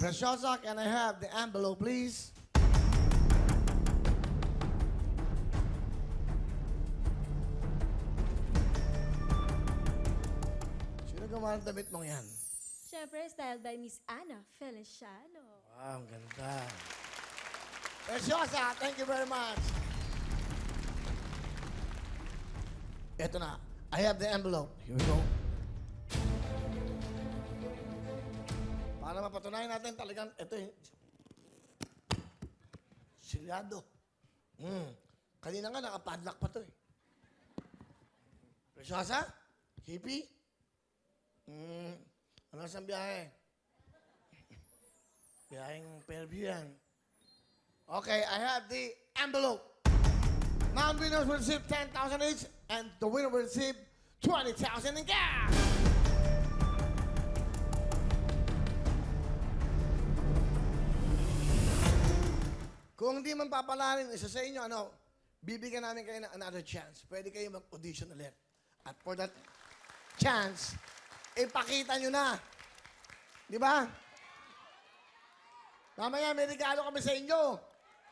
Preciosa, can I have the envelope, please? Sino gumawa ng damit mong yan? Siyempre, style by Miss Ana Feliciano. Wow, ang ganda. Preciosa, thank you very much. Ito na. I have the envelope. Here we go. Para mapatunayan natin talagang ito yung silyado. Kanina nga nakapadlock pa to eh. Preciosa? Hippie? Ano saan biyahe? Biyaheng Fairview yan. Okay, I have the envelope. Now winners will receive 10,000 each and the winner will receive 20,000 in cash. Kung hindi man papalarin, isa sa inyo, bibigyan namin kayo ng another chance. Pwede kayo mag-audition ulit. At for that chance, ipakita nyo na. Di ba? Mamaya, may regalo kami sa inyo.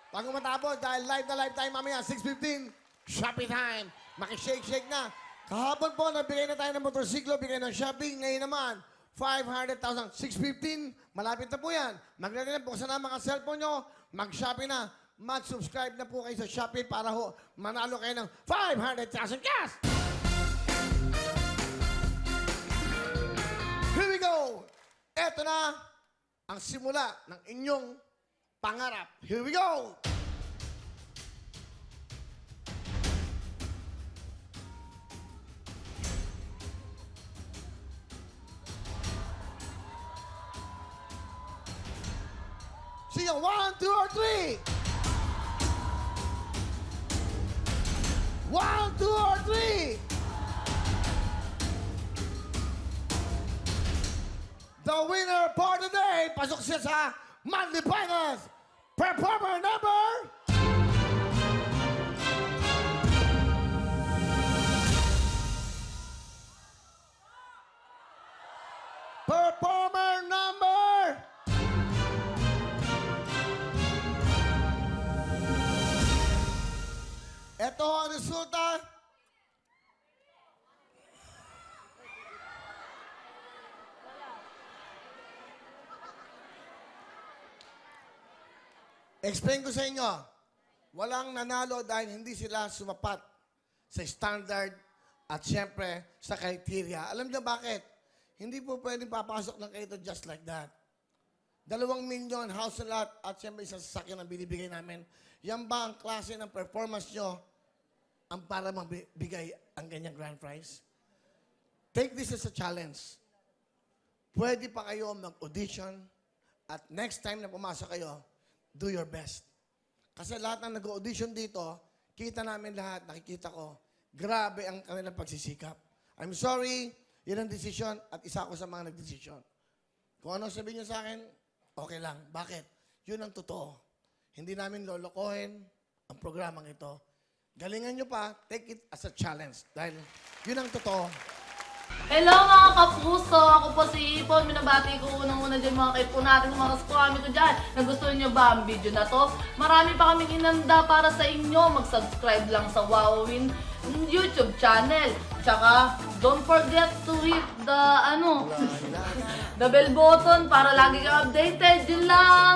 Bago matapos, dahil live na live tayo mamaya, 6:15, Shopee time. Makishake-shake na. Kahapon po, nabigay na tayo ng motorsiklo, bigay ng Shopee. Ngayon naman, 500,000. 6:15, malapit na po yan. Maglalagay na po sa mga cellphone nyo, mag-Shopee na. Mag-subscribe na po kayo sa Shopee para ho, manalo kayo ng 500,000 cash! Here we go! Eto na ang simula ng inyong pangarap. Here we go! See you, 1, 2, or 3! 1, 2, or 3! The winner for today, pasok siya sa Monthly Finals. Performer number... Performer number... Ito ang resulta. Explain ko sa inyo, walang nanalo dahil hindi sila sumapat sa standard at siyempre sa criteria. Alam niyo bakit? Hindi po pwedeng papasok ng kayo just like that. 2 million, house na lot, at siyempre isang sasakyan ang binibigay namin. Yan ba ang klase ng performance nyo ang para mabigay ang ganyang grand prize? Take this as a challenge. Pwede pa kayo mag-audition at next time na pumasok kayo, do your best. Kasi lahat ng nag-audition dito, kita namin lahat, nakikita ko, grabe ang kanilang pagsisikap. I'm sorry, yun ang desisyon at isa ako sa mga nag-desisyon. Kung ano sabihin niyo sa akin, okay lang. Bakit? Yun ang totoo. Hindi namin lolokohin ang programang ito. Galingan nyo pa, take it as a challenge. Dahil yun ang totoo. Hello mga kapuso! Ako po si Ipon. Minabati ko unang-una dyan mga kaipo natin, mga kaskwami ko dyan. Nagustuhan nyo ba ang video na to? Marami pa kaming inanda para sa inyo. Mag-subscribe lang sa Wowin YouTube channel. Tsaka, don't forget to hit the, the bell button para lagi kang updated. Yun lang!